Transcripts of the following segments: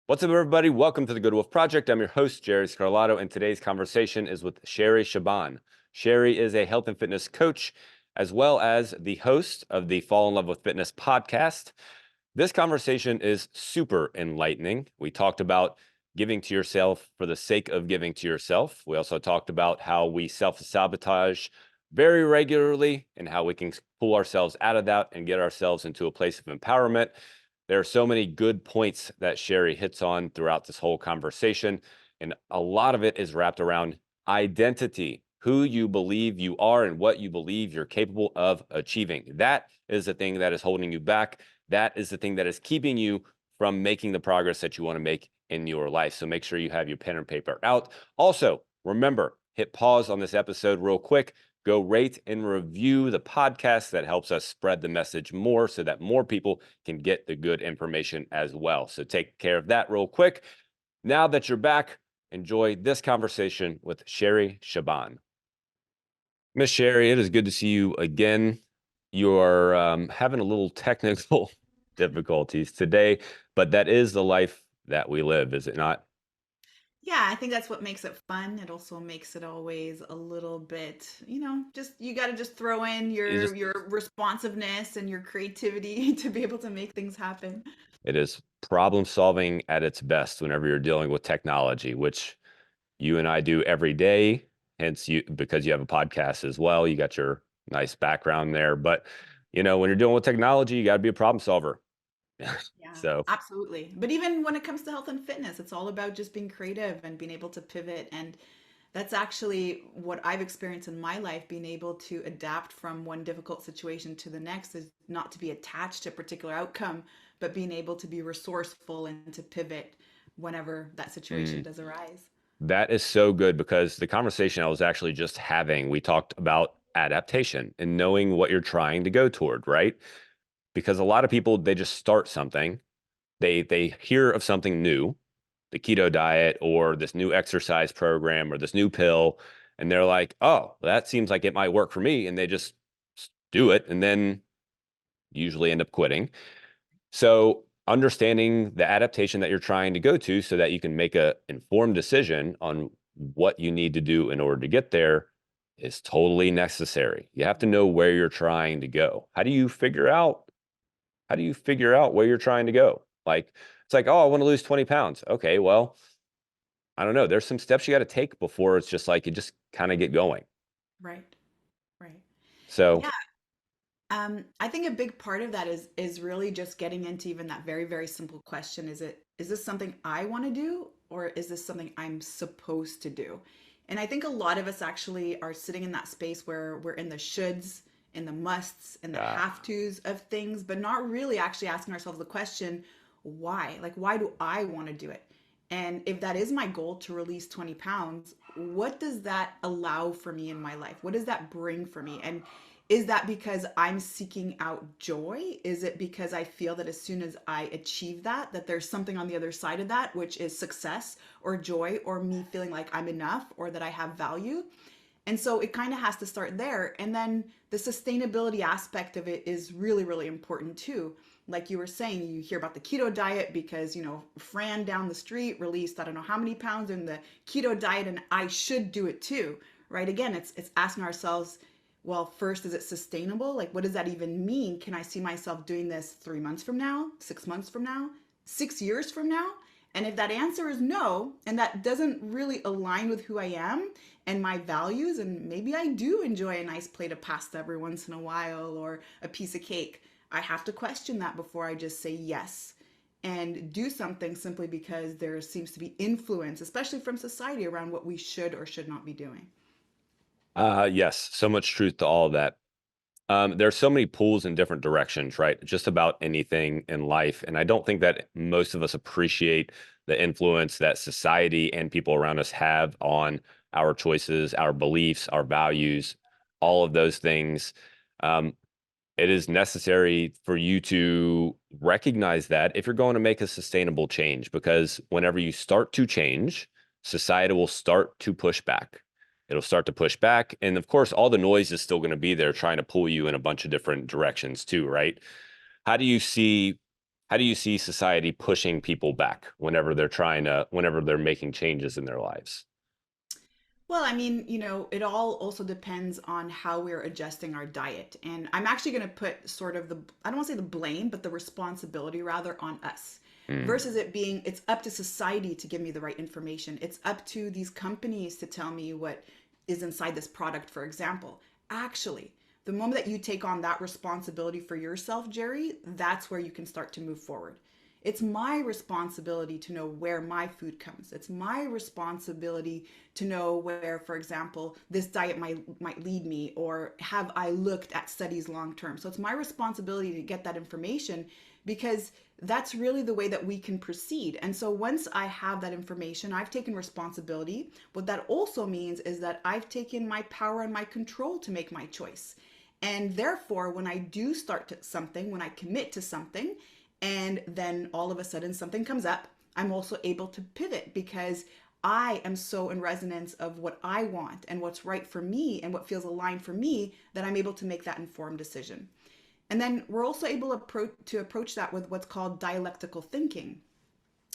What's up, everybody? Welcome to the Good Wolf Project. I'm your host, Jerry Scarlato, and today's conversation is with Sherry Shaban. Sherry is a health and fitness coach, as well as the host of the Fall in Love with Fitness podcast. This conversation is super enlightening. We talked about giving to yourself for the sake of giving to yourself. We also talked about how we self-sabotage very regularly and how we can pull ourselves out of that and get ourselves into a place of empowerment. There are so many good points that Sherry hits on throughout this whole conversation, and a lot of it is wrapped around identity, who you believe you are and what you believe you're capable of achieving. That is the thing that is holding you back. That is the thing that is keeping you from making the progress that you want to make in your life. So make sure you have your pen and paper out. Also, remember, hit pause on this episode real quick. Go rate and review the podcast. That helps us spread the message more so that more people can get the good information as well. So take care of that real quick. Now that you're back, enjoy this conversation with Sherry Shaban. Miss Sherry, it is good to see you again. You're having a little technical difficulties today, but that is the life that we live, is it not? Yeah, I think that's what makes it fun. It also makes it always a little bit, just you got to just throw in You your just your responsiveness and your creativity to be able to make things happen. It is problem solving at its best whenever you're dealing with technology, which you and I do every day. Hence, because you have a podcast as well, you got your nice background there. But when you're dealing with technology, you got to be a problem solver. Yeah, So absolutely. But even when it comes to health and fitness, it's all about just being creative and being able to pivot. And that's actually what I've experienced in my life, being able to adapt from one difficult situation to the next is not to be attached to a particular outcome, but being able to be resourceful and to pivot whenever that situation mm, does arise. that is so good because the conversation I was actually just having, we talked about adaptation and knowing what you're trying to go toward, right? Because a lot of people, they just start something, they hear of something new, the keto diet or this new exercise program or this new pill, and they're like, oh, that seems like it might work for me, and they just do it and then usually end up quitting. So understanding the adaptation that you're trying to go to so that you can make a informed decision on what you need to do in order to get there is totally necessary. You have to know where you're trying to go. How do you figure out where you're trying to go? Like, it's like, oh, I want to lose 20 pounds. Okay, well, I don't know. There's some steps you got to take before it's just like you just kind of get going. Right, right. So, Yeah. I think a big part of that is really just getting into even that very, very simple question. Is this something I want to do or is this something I'm supposed to do? And I think a lot of us actually are sitting in that space where we're in the shoulds, in the musts, in the uh, have tos of things, but not really actually asking ourselves the question, why? Like, why do I want to do it? And if that is my goal to release 20 pounds, what does that allow for me in my life? What does that bring for me? And is that because I'm seeking out joy? Is it because I feel that as soon as I achieve that, that there's something on the other side of that, which is success or joy or me feeling like I'm enough or that I have value? And so it kind of has to start there. And then the sustainability aspect of it is really, really important too. Like you were saying, you hear about the keto diet because, Fran down the street released, I don't know how many pounds in the keto diet, and I should do it too, right? Again, it's asking ourselves, well, first, is it sustainable? Like, what does that even mean? Can I see myself doing this 3 months from now, 6 months from now, 6 years from now? And if that answer is no, and that doesn't really align with who I am and my values, and maybe I do enjoy a nice plate of pasta every once in a while or a piece of cake, I have to question that before I just say yes and do something simply because there seems to be influence, especially from society, around what we should or should not be doing. yes, so much truth to all of that. There's so many pulls in different directions, right? Just about anything in life. And I don't think that most of us appreciate the influence that society and people around us have on our choices, our beliefs, our values, all of those things. Um, it is necessary for you to recognize that if you're going to make a sustainable change, because whenever you start to change, society will start to push back. It'll start to push back. And of course, all the noise is still going to be there trying to pull you in a bunch of different directions too, right? How do you see how do you see society pushing people back whenever they're making changes in their lives? Well, I mean, it all also depends on how we're adjusting our diet. And I'm actually going to put sort of I don't want to say the blame, but the responsibility rather on us Mm. versus it being, it's up to society to give me the right information. It's up to these companies to tell me what is inside this product, for example. Actually, the moment that you take on that responsibility for yourself, Jerry, that's where you can start to move forward. It's my responsibility to know where my food comes. It's my responsibility to know where, for example, this diet might lead me, or have I looked at studies long term. So it's my responsibility to get that information, because that's really the way that we can proceed. And so once I have that information, I've taken responsibility. What that also means is that I've taken my power and my control to make my choice. And therefore, when I do start something, when I commit to something, and then all of a sudden something comes up, I'm also able to pivot, because I am so in resonance of what I want and what's right for me and what feels aligned for me, that I'm able to make that informed decision. And then we're also able to approach that with what's called dialectical thinking.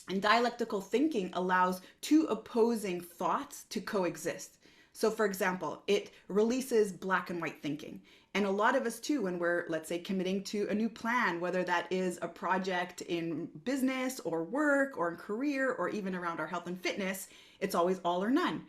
And dialectical thinking allows two opposing thoughts to coexist. So, for example, it releases black and white thinking. And a lot of us, too, when we're, let's say, committing to a new plan, whether that is a project in business or work or in career or even around our health and fitness, it's always all or none.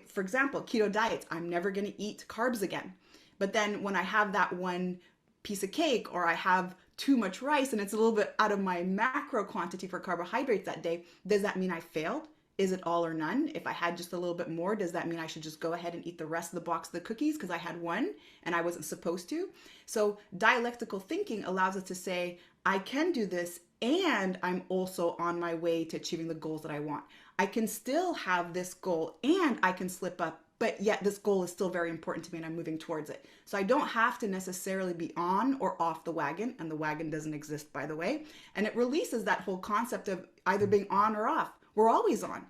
For example, keto diets, I'm never going to eat carbs again. But then when I have that one piece of cake, or I have too much rice and it's a little bit out of my macro quantity for carbohydrates that day, does that mean I failed? Is it all or none? If I had just a little bit more, does that mean I should just go ahead and eat the rest of the box of the cookies because I had one and I wasn't supposed to? So dialectical thinking allows us to say, I can do this, and I'm also on my way to achieving the goals that I want. I can still have this goal and I can slip up, but yet this goal is still very important to me and I'm moving towards it. So I don't have to necessarily be on or off the wagon, and the wagon doesn't exist, by the way. And it releases that whole concept of either being on or off. We're always on.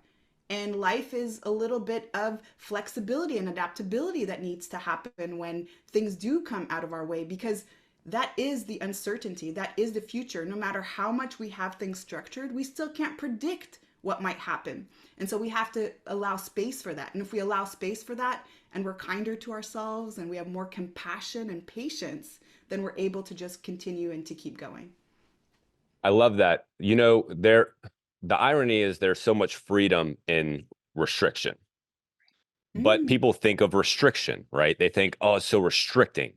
And life is a little bit of flexibility and adaptability that needs to happen when things do come out of our way, because that is the uncertainty. That is the future. No matter how much we have things structured, we still can't predict what might happen. And so we have to allow space for that. And if we allow space for that, and we're kinder to ourselves, and we have more compassion and patience, then we're able to just continue and to keep going. I love that. The irony is there's so much freedom in restriction, but Mm, people think of restriction, right? They think, oh, it's so restricting.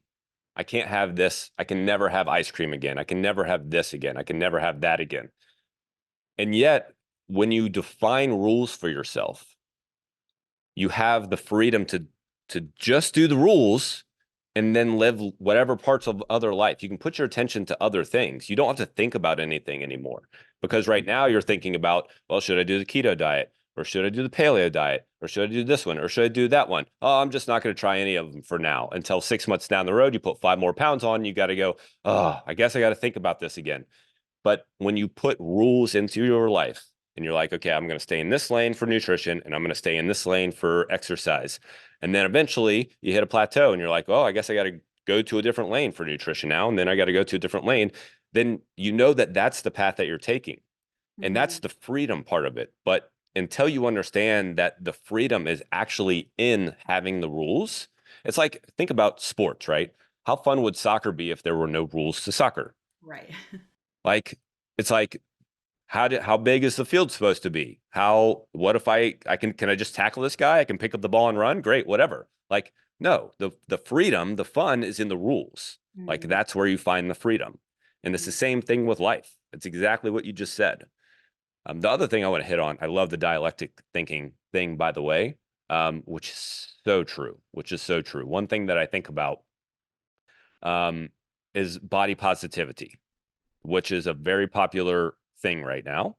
I can't have this. I can never have ice cream again. I can never have this again. I can never have that again. And yet, when you define rules for yourself, you have the freedom to just do the rules and then live whatever parts of other life. You can put your attention to other things. You don't have to think about anything anymore, because right now you're thinking about, well, should I do the keto diet, or should I do the paleo diet, or should I do this one, or should I do that one? Oh, I'm just not going to try any of them for now, until 6 months down the road, you put 5 more pounds on, you got to go, oh, I guess I got to think about this again. But when you put rules into your life and you're like, okay, I'm going to stay in this lane for nutrition and I'm going to stay in this lane for exercise. And then eventually you hit a plateau and you're like, oh, I guess I got to go to a different lane for nutrition now. And then I got to go to a different lane. Then you know that that's the path that you're taking. And mm-hmm. that's the freedom part of it. But until you understand that the freedom is actually in having the rules, it's like, think about sports, right? How fun would soccer be if there were no rules to soccer? Right. Like, it's like, how big is the field supposed to be? What if can I just tackle this guy? I can pick up the ball and run. Great, whatever. Like, no, the freedom, the fun is in the rules. Like, Mm-hmm. that's where you find the freedom. And it's the same thing with life. It's exactly what you just said. The other thing I want to hit on, I love the dialectic thinking thing, by the way, which is so true, One thing that I think about um, is body positivity, which is a very popular thing right now.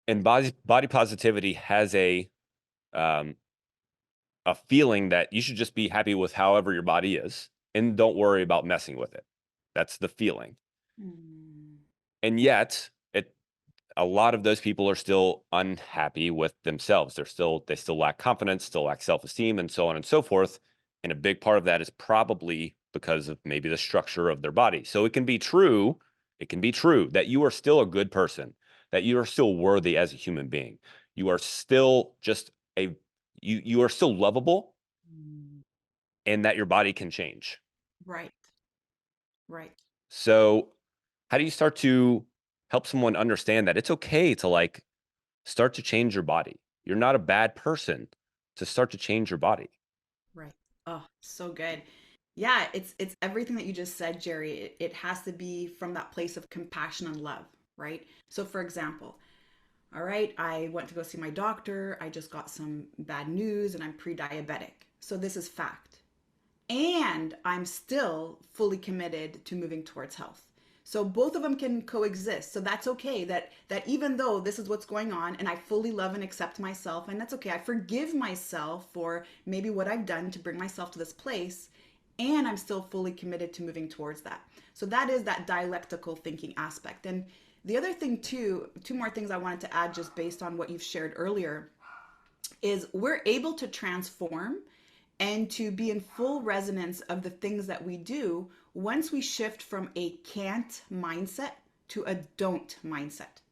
And body positivity has um, a feeling that you should just be happy with however your body is and don't worry about messing with it. That's the feeling. Mm-hmm. And yet, a lot of those people are still unhappy with themselves. They still lack confidence, still lack self-esteem, and so on and so forth. And a big part of that is probably because of maybe the structure of their body. So it can be true It can be true that you are still a good person, that you are still worthy as a human being. You are still just a you are still lovable, Mm. and that your body can change. Right. Right. So, how do you start to help someone understand that it's okay to like start to change your body? You're not a bad person to start to change your body. Right. Oh, so good. Yeah, it's everything that you just said, Jerry. It has to be from that place of compassion and love, right? So for example, all right, I went to go see my doctor. I just got some bad news and I'm pre-diabetic. So this is fact. And I'm still fully committed to moving towards health. So both of them can coexist. So that's okay that even though this is what's going on and I fully love and accept myself, and that's okay. I forgive myself for maybe what I've done to bring myself to this place, and I'm still fully committed to moving towards that. So that is that dialectical thinking aspect. And the other thing too, two more things I wanted to add just based on what you've shared earlier is we're able to transform and to be in full resonance of the things that we do once we shift from a can't mindset to a don't mindset.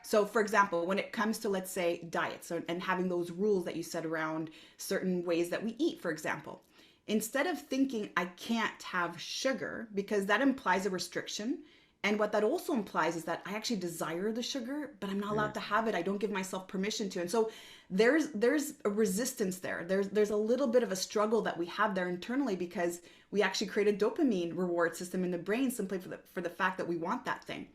So, for example, when it comes to, let's say, diets and having those rules that you said around certain ways that we eat, for example, instead of thinking I can't have sugar, because that implies a restriction. And what that also implies is that I actually desire the sugar, but I'm not allowed to have it. I don't give myself permission to. And so there's a resistance there. There's a little bit of a struggle that we have there internally because we actually create a dopamine reward system in the brain simply for the fact that we want that thing.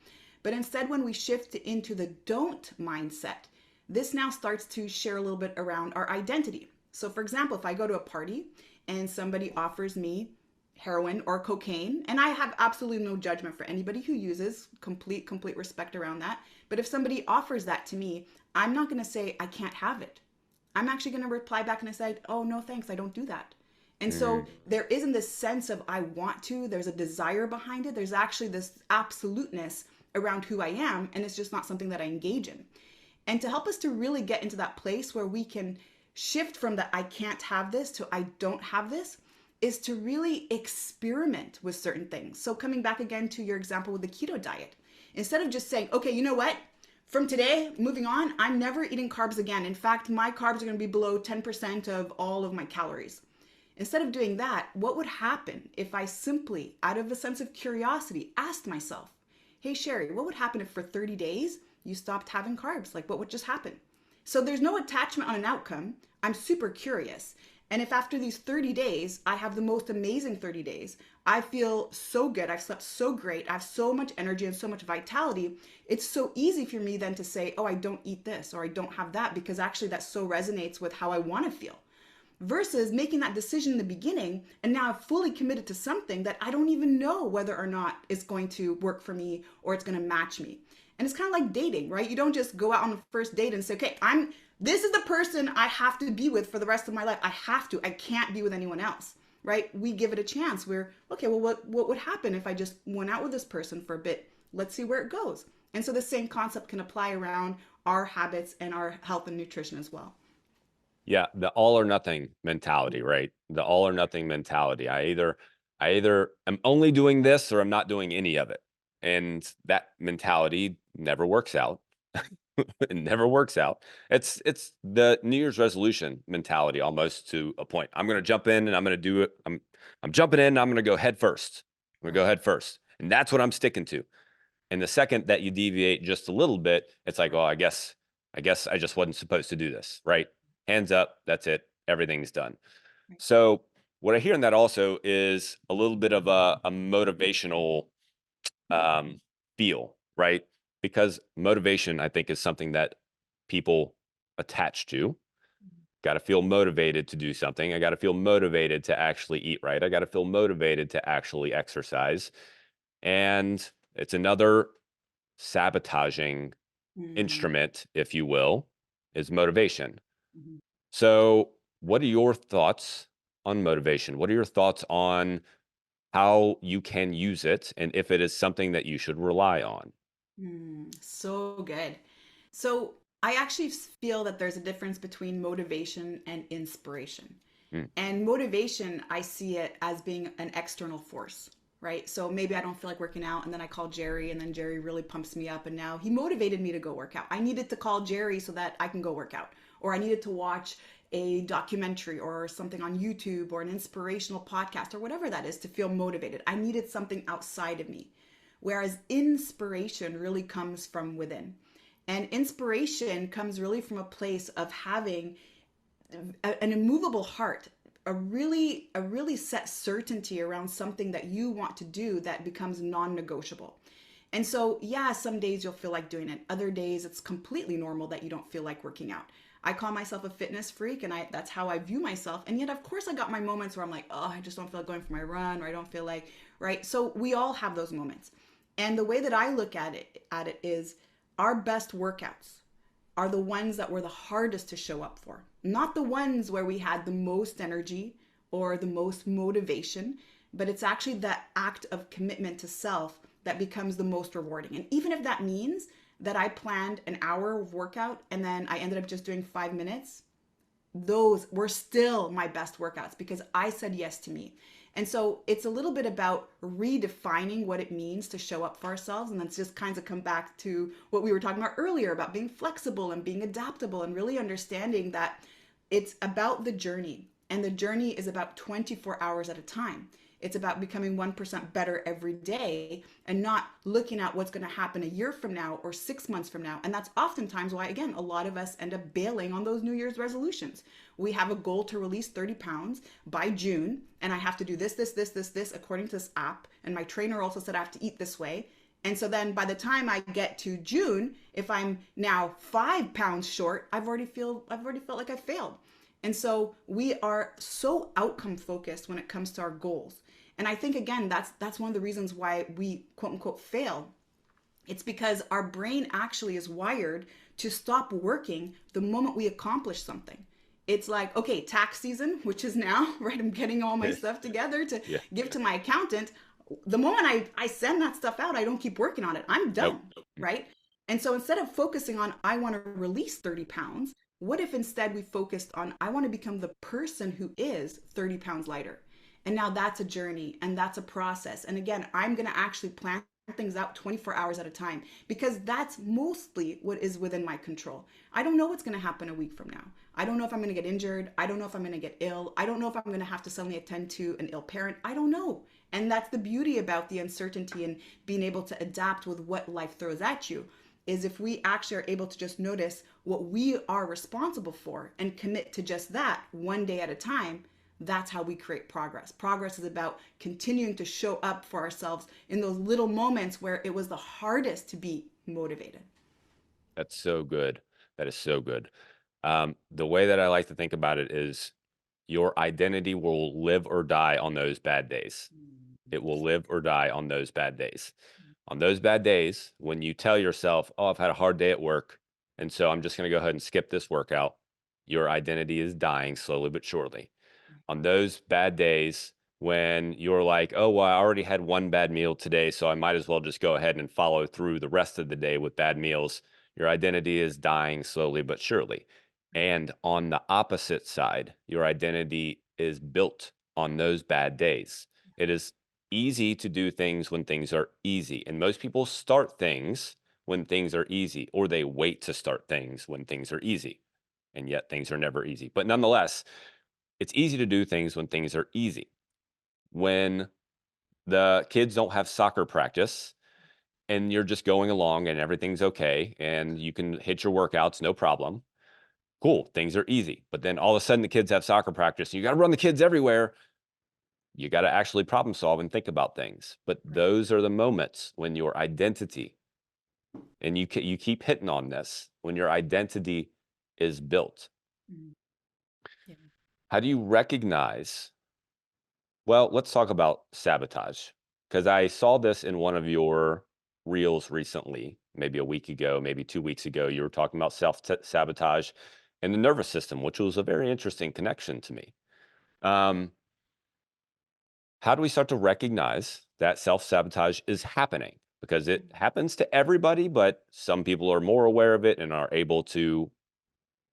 But instead, when we shift into the don't mindset, this now starts to share a little bit around our identity. So, for example, if I go to a party and somebody offers me heroin or cocaine, and I have absolutely no judgment for anybody who uses, complete respect around that. But if somebody offers that to me, I'm not going to say I can't have it. I'm actually going to reply back and I say, oh, no, thanks, I don't do that. And so Mm. there isn't this sense of I want to, there's a desire behind it. There's actually this absoluteness around who I am, and it's just not something that I engage in. And to help us to really get into that place where we can shift from the I can't have this to I don't have this is to really experiment with certain things. So, coming back again to your example with the keto diet, instead of just saying, okay, you know what? From today, moving on, I'm never eating carbs again. In fact, my carbs are going to be below 10% of all of my calories. Instead of doing that, what would happen if I simply, out of a sense of curiosity, asked myself, hey, Sherry, what would happen if for 30 days you stopped having carbs? Like, what would just happen? So there's no attachment on an outcome. I'm super curious. And if after these 30 days, I have the most amazing 30 days, I feel so good, I've slept so great, I have so much energy and so much vitality, it's so easy for me then to say, oh, I don't eat this or I don't have that because actually that so resonates with how I want to feel versus making that decision in the beginning and now I've fully committed to something that I don't even know whether or not it's going to work for me or it's going to match me. And it's kind of like dating, right? You don't just go out on the first date and say, okay, this is the person I have to be with for the rest of my life. I can't be with anyone else, right? We give it a chance. We're, okay, well, what would happen if I just went out with this person for a bit? Let's see where it goes. And so the same concept can apply around our habits and our health and nutrition as well. Yeah, the all or nothing mentality, right? The all or nothing mentality. I either am only doing this or I'm not doing any of it. And that mentality never works out. It never works out. It's the New Year's resolution mentality almost to a point. I'm going to jump in and I'm going to do it. I'm jumping in, I'm going to go head first. I'm going to go Right. head first. And that's what I'm sticking to. And the second that you deviate just a little bit, it's like, oh, Right. I guess I just wasn't supposed to do this, right? Hands up, that's it. Everything's done. Right. So what I hear in that also is a little bit of a motivational um, feel, right? Because motivation, I think, is something that people attach to. Got to feel motivated to do something. I got to feel motivated to actually eat right. I got to feel motivated to actually exercise. And it's another sabotaging Mm-hmm. instrument, if you will, is motivation. Mm-hmm. So, what are your thoughts on motivation? What are your thoughts on how you can use it and if it is something that you should rely on? So good. So I actually feel that there's a difference between motivation and inspiration. Mm, And motivation, I see it as being an external force. right? So maybe I don't feel like working out, and then I call Jerry, and then Jerry really pumps me up, and now he motivated me to go work out. I needed to call Jerry so that I can go work out, or I needed to watch a documentary or something on YouTube or an inspirational podcast or whatever that is to feel motivated. I needed something outside of me. Whereas inspiration really comes from within. And inspiration comes really from a place of having an immovable heart, a really set certainty around something that you want to do that becomes non-negotiable. And so, yeah, some days you'll feel like doing it. Other days it's completely normal that you don't feel like working out. I call myself a fitness freak, and that's how I view myself. And yet, of course, I got my moments where I'm like, oh, I just don't feel like going for my run, or I don't feel like, right? So we all have those moments. And the way that I look at it is our best workouts are the ones that were the hardest to show up for, not the ones where we had the most energy or the most motivation, but it's actually that act of commitment to self that becomes the most rewarding. And even if that means that I planned an hour of workout and then I ended up just doing 5 minutes, those were still my best workouts because I said yes to me. And so it's a little bit about redefining what it means to show up for ourselves. And that's just kind of come back to what we were talking about earlier about being flexible and being adaptable and really understanding that it's about the journey. And the journey is about 24 hours at a time. It's about becoming 1% better every day and not looking at what's going to happen a year from now or 6 months from now. And that's oftentimes why, again, a lot of us end up bailing on those New Year's resolutions. We have a goal to release 30 pounds by June, and I have to do this according to this app. And my trainer also said I have to eat this way. And so then by the time I get to June, if I'm now 5 pounds short, I've already felt like I failed. And so we are so outcome focused when it comes to our goals. And I think again, that's one of the reasons why we quote unquote fail. It's because our brain actually is wired to stop working the moment we accomplish something. It's like, okay, tax season, which is now, right? I'm getting all my stuff together to Yeah. give to my accountant. The moment I send that stuff out, I don't keep working on it. I'm Nope. done, right? And so instead of focusing on, I want to release 30 pounds, what if instead we focused on, I want to become the person who is 30 pounds lighter? And now that's a journey and that's a process. And again, I'm going to actually plan things out 24 hours at a time because that's mostly what is within my control. I don't know what's going to happen a week from now. I don't know if I'm going to get injured. I don't know if I'm going to get ill. I don't know if I'm going to have to suddenly attend to an ill parent. I don't know. And that's the beauty about the uncertainty and being able to adapt with what life throws at you is if we actually are able to just notice what we are responsible for and commit to just that one day at a time, that's how we create progress. Progress is about continuing to show up for ourselves in those little moments where it was the hardest to be motivated. That's so good. That is so good. The way that I like to think about it is your identity will live or die on those bad days. It will live or die on those bad days. On those bad days, when you tell yourself, oh, I've had a hard day at work, and so I'm just going to go ahead and skip this workout, your identity is dying slowly but surely. On those bad days, when you're like, oh, well, I already had one bad meal today, so I might as well just go ahead and follow through the rest of the day with bad meals, your identity is dying slowly but surely. And on the opposite side, your identity is built on those bad days. It is easy to do things when things are easy. And most people start things when things are easy, or they wait to start things when things are easy. And yet things are never easy. But nonetheless, it's easy to do things when things are easy. When the kids don't have soccer practice and you're just going along and everything's okay and you can hit your workouts, no problem. Cool, things are easy. But then all of a sudden the kids have soccer practice and you got to run the kids everywhere. You got to actually problem solve and think about things. But Right. those are the moments when your identity, and you keep hitting on this, when your identity is built. Mm. Yeah. How do you recognize? Well, let's talk about sabotage because I saw this in one of your reels recently, maybe a week ago, maybe 2 weeks ago. You were talking about self sabotage and the nervous system, which was a very interesting connection to me. Um, how do we start to recognize that self sabotage is happening? Because it happens to everybody, but some people are more aware of it and are able to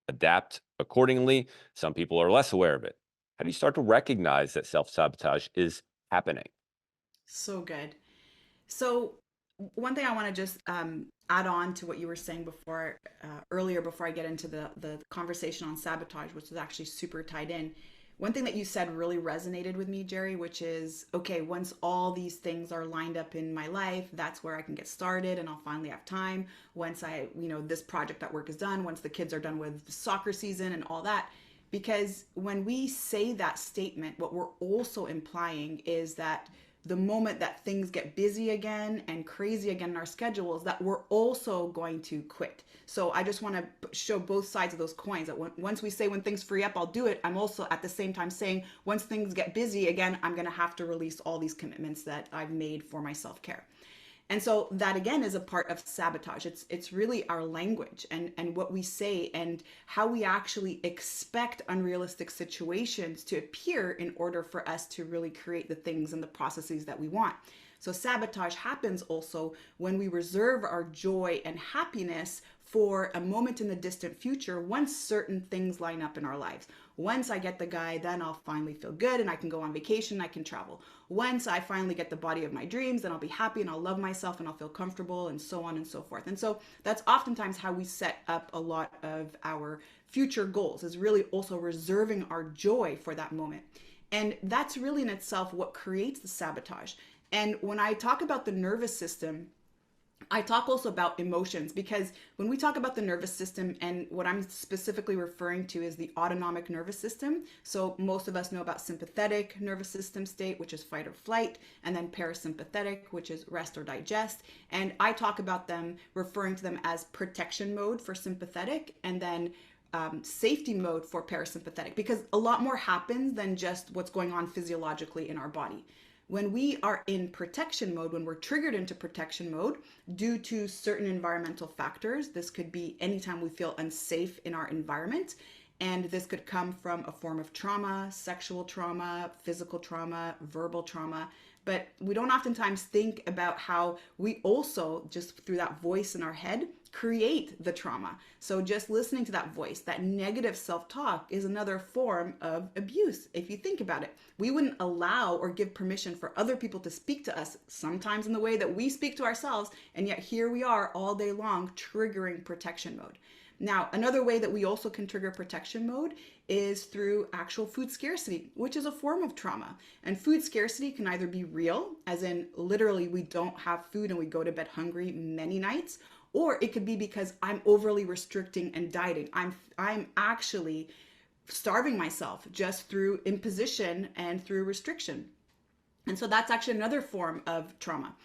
adapt accordingly. Some people are less aware of it. How do you start to recognize that self sabotage is happening? So good. So one thing I want to just add on to what you were saying before, earlier, before I get into the conversation on sabotage, which is actually super tied in. One thing that you said really resonated with me, Jerry, which is, okay, once all these things are lined up in my life, that's where I can get started and I'll finally have time. Once this project at work is done, once the kids are done with soccer season and all that. Because when we say that statement, what we're also implying is that the moment that things get busy again and crazy again in our schedules, that we're also going to quit. So I just want to show both sides of those coins, that once we say when things free up, I'll do it, I'm also at the same time saying once things get busy again, I'm going to have to release all these commitments that I've made for my self-care. And so that again is a part of sabotage. It's really our language and what we say and how we actually expect unrealistic situations to appear in order for us to really create the things and the processes that we want. So sabotage happens also when we reserve our joy and happiness for a moment in the distant future once certain things line up in our lives. Once I get the guy, then I'll finally feel good and I can go on vacation, I can travel. Once I finally get the body of my dreams, then I'll be happy and I'll love myself and I'll feel comfortable and so on and so forth. And so that's oftentimes how we set up a lot of our future goals, is really also reserving our joy for that moment. And that's really in itself what creates the sabotage. And when I talk about the nervous system, I talk also about emotions, because when we talk about the nervous system, and what I'm specifically referring to is the autonomic nervous system. So most of us know about sympathetic nervous system state, which is fight or flight, and then parasympathetic, which is rest or digest. And I talk about them, referring to them as protection mode for sympathetic, and then safety mode for parasympathetic, because a lot more happens than just what's going on physiologically in our body. When we are in protection mode, when we're triggered into protection mode due to certain environmental factors, this could be anytime we feel unsafe in our environment. And this could come from a form of trauma, sexual trauma, physical trauma, verbal trauma. But we don't oftentimes think about how we also, just through that voice in our head, create the trauma. So just listening to that voice, that negative self-talk, is another form of abuse. If you think about it, we wouldn't allow or give permission for other people to speak to us, sometimes in the way that we speak to ourselves, and yet here we are all day long triggering protection mode. Now, another way that we also can trigger protection mode is through actual food scarcity, which is a form of trauma. And food scarcity can either be real, as in literally we don't have food and we go to bed hungry many nights, or it could be because I'm overly restricting and dieting. I'm actually starving myself just through imposition and through restriction. And so that's actually another form of trauma.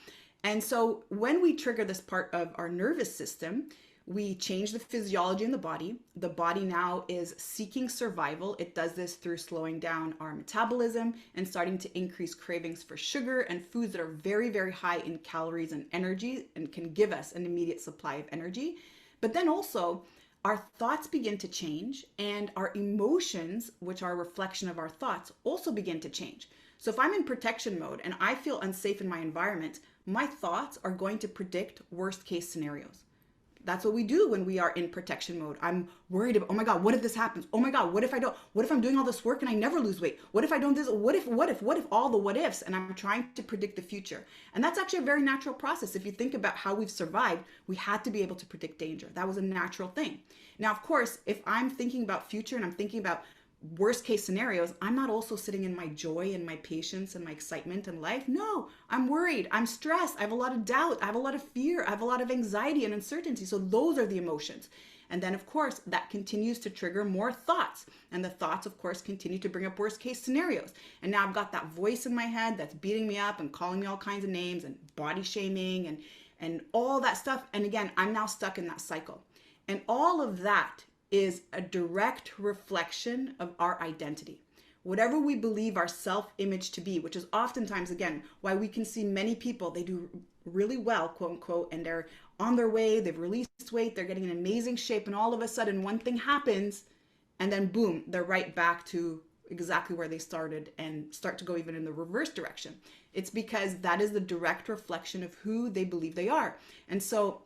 And so when we trigger this part of our nervous system, we change the physiology in the body. The body now is seeking survival. It does this through slowing down our metabolism and starting to increase cravings for sugar and foods that are very, very high in calories and energy and can give us an immediate supply of energy. But then also, our thoughts begin to change, and our emotions, which are a reflection of our thoughts, also begin to change. So if I'm in protection mode and I feel unsafe in my environment, my thoughts are going to predict worst case scenarios. That's what we do when we are in protection mode. I'm worried about, oh my God, what if this happens? Oh my God, what if I don't? What if I'm doing all this work and I never lose weight? What if I don't this? What if, all the what ifs? And I'm trying to predict the future. And that's actually a very natural process. If you think about how we've survived, we had to be able to predict danger. That was a natural thing. Now, of course, if I'm thinking about future and I'm thinking about worst case scenarios, I'm not also sitting in my joy and my patience and my excitement in life. No, I'm worried, I'm stressed, I have a lot of doubt, I have a lot of fear, I have a lot of anxiety and uncertainty. So those are the emotions. And then of course that continues to trigger more thoughts, and the thoughts of course continue to bring up worst case scenarios. And now I've got that voice in my head that's beating me up and calling me all kinds of names and body shaming and all that stuff. And again, I'm now stuck in that cycle. And all of that is a direct reflection of our identity. Whatever we believe our self-image to be, which is oftentimes, again, why we can see many people, they do really well, quote unquote, and they're on their way, they've released weight, they're getting in amazing shape, and all of a sudden one thing happens, and then boom, they're right back to exactly where they started and start to go even in the reverse direction. It's because that is the direct reflection of who they believe they are. And so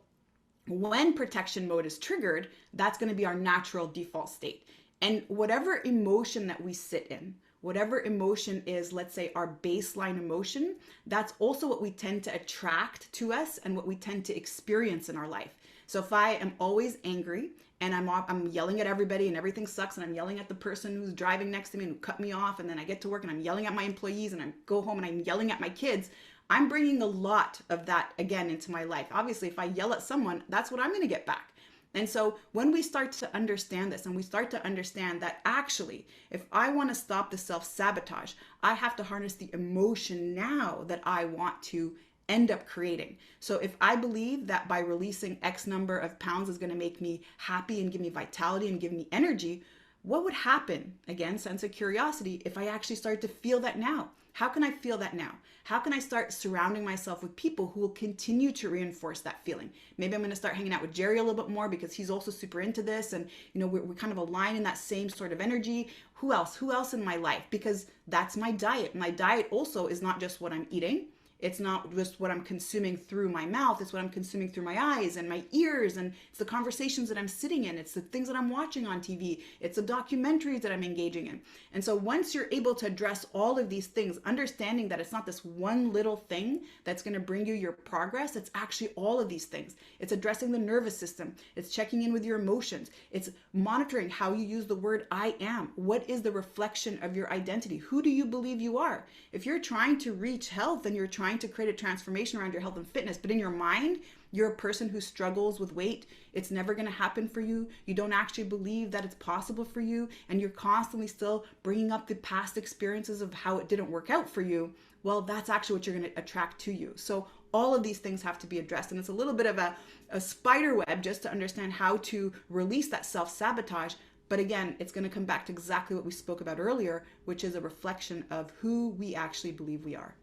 when protection mode is triggered, that's going to be our natural default state. And whatever emotion that we sit in, whatever emotion is, let's say our baseline emotion, that's also what we tend to attract to us and what we tend to experience in our life. So if I am always angry and I'm yelling at everybody and everything sucks, and I'm yelling at the person who's driving next to me and who cut me off, and then I get to work and I'm yelling at my employees, and I go home and I'm yelling at my kids, I'm bringing a lot of that again into my life. Obviously, if I yell at someone, that's what I'm going to get back. And so when we start to understand this, and we start to understand that actually, if I want to stop the self sabotage, I have to harness the emotion now that I want to end up creating. So if I believe that by releasing X number of pounds is going to make me happy and give me vitality and give me energy, what would happen, again, sense of curiosity, if I actually start to feel that now? How can I feel that now? How can I start surrounding myself with people who will continue to reinforce that feeling? Maybe I'm going to start hanging out with Jerry a little bit more because he's also super into this, and we're kind of aligned in that same sort of energy. Who else? Who else in my life? Because that's my diet. My diet also is not just what I'm eating. It's not just what I'm consuming through my mouth. It's what I'm consuming through my eyes and my ears. And it's the conversations that I'm sitting in. It's the things that I'm watching on TV. It's the documentaries that I'm engaging in. And so once you're able to address all of these things, understanding that it's not this one little thing that's going to bring you your progress, it's actually all of these things. It's addressing the nervous system. It's checking in with your emotions. It's monitoring how you use the word I am. What is the reflection of your identity? Who do you believe you are? If you're trying to reach health and you're trying to create a transformation around your health and fitness, but in your mind, you're a person who struggles with weight, it's never going to happen for you. You don't actually believe that it's possible for you, and you're constantly still bringing up the past experiences of how it didn't work out for you. Well, that's actually what you're going to attract to you. So all of these things have to be addressed, and it's a little bit of a spider web just to understand how to release that self-sabotage. But again, it's going to come back to exactly what we spoke about earlier, which is a reflection of who we actually believe we are.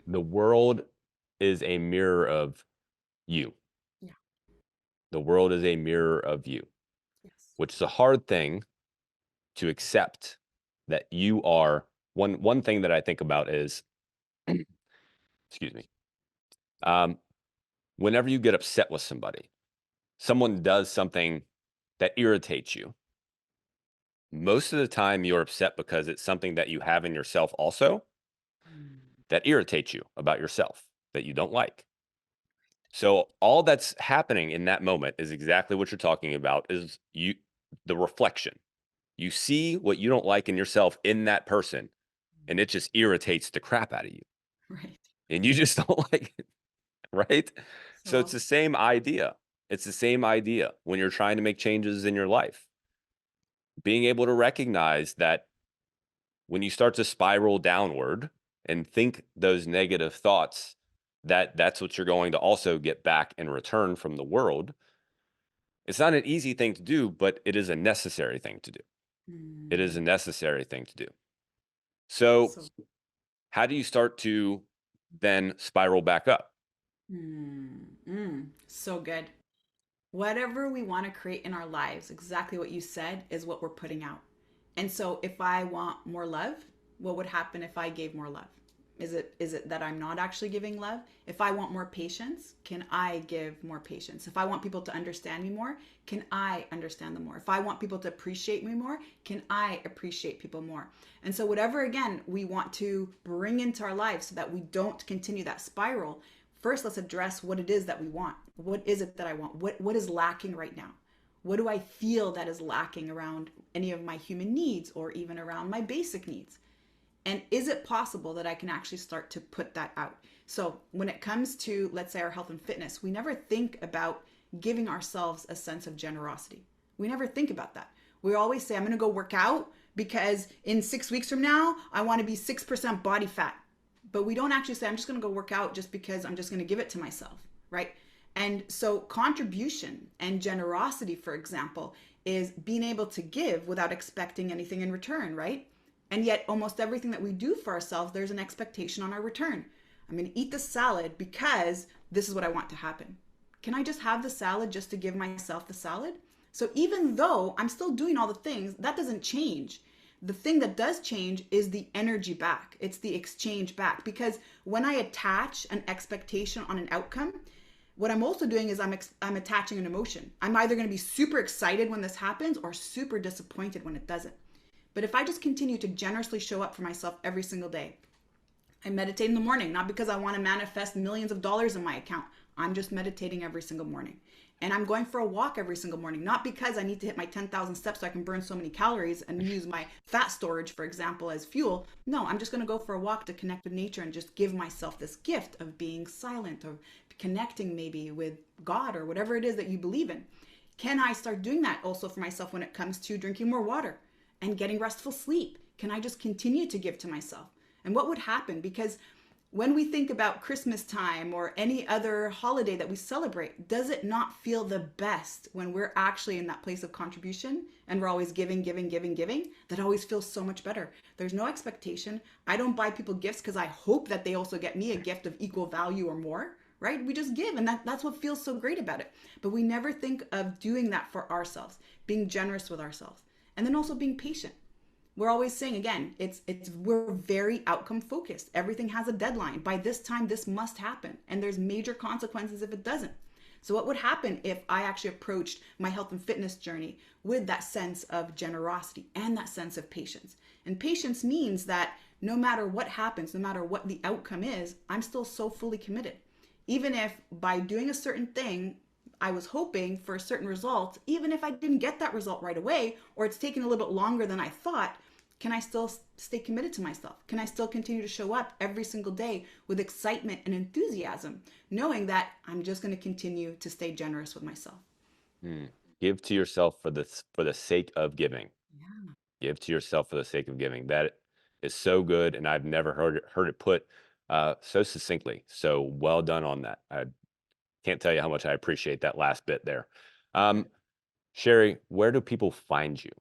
The world is a mirror of you. Yeah. The world is a mirror of you, Yes. which is a hard thing to accept, that you are one thing that I think about is, excuse me, um, whenever you get upset with somebody, someone does something that irritates you. Most of the time you're upset because it's something that you have in yourself also Mm. that irritates you about yourself, that you don't like. So all that's happening in that moment is exactly what you're talking about, is the reflection. You see what you don't like in yourself in that person, and it just irritates the crap out of you. Right. And you just don't like it, right? So So it's well the said. same idea. It's the same idea when you're trying to make changes in your life. Being able to recognize that when you start to spiral downward and think those negative thoughts, that's what you're going to also get back in return from the world. It's not an easy thing to do, but it is a necessary thing to do. It is a Mm. necessary thing to do. So So how do you start to then spiral back up? so good. Whatever we want to create in our lives, exactly what you said, is what we're putting out. And so if I want more love, what would happen if I gave more love? Is it that I'm not actually giving love? If I want more patience, can I give more patience? If I want people to understand me more, can I understand them more? If I want people to appreciate me more, can I appreciate people more? And so whatever, again, we want to bring into our lives so that we don't continue that spiral, first let's address what it is that we want. What is it that I want? What is lacking right now? What do I feel that is lacking around any of my human needs or even around my basic needs? And is it possible that I can actually start to put that out? So when it comes to, let's say, our health and fitness, we never think about giving ourselves a sense of generosity. We never think about that. We always say, I'm going to go work out because in 6 weeks from now, I want to be 6% body fat. But we don't actually say, I'm just going to go work out just because I'm just going to give it to myself, right? And so contribution and generosity, for example, is being able to give without expecting anything in return, right? And yet almost everything that we do for ourselves, there's an expectation on our return. I'm going to eat the salad because this is what I want to happen. Can I just have the salad just to give myself the salad? So even though I'm still doing all the things, that doesn't change. The thing that does change is the energy back. It's the exchange back. Because when I attach an expectation on an outcome, what I'm also doing is I'm attaching an emotion. I'm either going to be super excited when this happens or super disappointed when it doesn't. But if I just continue to generously show up for myself every single day, I meditate in the morning, not because I want to manifest millions of dollars in my account. I'm just meditating every single morning. And I'm going for a walk every single morning, not because I need to hit my 10,000 steps so I can burn so many calories and use my fat storage, for example, as fuel. No, I'm just going to go for a walk to connect with nature and just give myself this gift of being silent, of connecting maybe with God or whatever it is that you believe in. Can I start doing that also for myself when it comes to drinking more water and getting restful sleep? Can I just continue to give to myself? And what would happen? Because when we think about Christmas time or any other holiday that we celebrate, does it not feel the best when we're actually in that place of contribution and we're always giving, giving, giving, giving? That always feels so much better. There's no expectation. I don't buy people gifts because I hope that they also get me a gift of equal value or more, right? We just give, and that's what feels so great about it. But we never think of doing that for ourselves, being generous with ourselves, and then also being patient. We're always saying, again, it's we're very outcome focused. Everything has a deadline. By this time this must happen, and there's major consequences if it doesn't. So what would happen if I actually approached my health and fitness journey with that sense of generosity and that sense of patience? And patience means that no matter what happens, no matter what the outcome is, I'm still so fully committed. Even if by doing a certain thing I was hoping for a certain result, even if I didn't get that result right away, or it's taken a little bit longer than I thought, can I still stay committed to myself? Can I still continue to show up every single day with excitement and enthusiasm, knowing that I'm just going to continue to stay generous with myself? Mm. Give to yourself for the sake of giving. Yeah. Give to yourself for the sake of giving. That is so good, and I've never heard it put so succinctly. So well done on that. I can't tell you how much I appreciate that last bit there. Um, Sherry, where do people find you?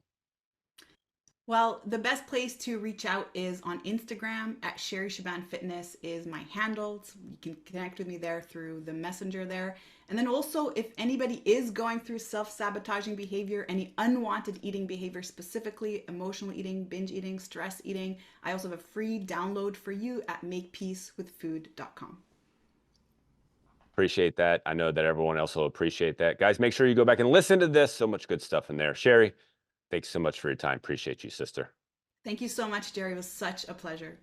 Well, the best place to reach out is on Instagram at Sherry Shaban Fitness is my handle. So you can connect with me there through the messenger there. And then also, if anybody is going through self-sabotaging behavior, any unwanted eating behavior, specifically emotional eating, binge eating, stress eating, I also have a free download for you at makepeacewithfood.com. Appreciate that. I know that everyone else will appreciate that. Guys, make sure you go back and listen to this. So much good stuff in there. Sherry, thanks so much for your time. Appreciate you, sister. Thank you so much, Jerry. It was such a pleasure.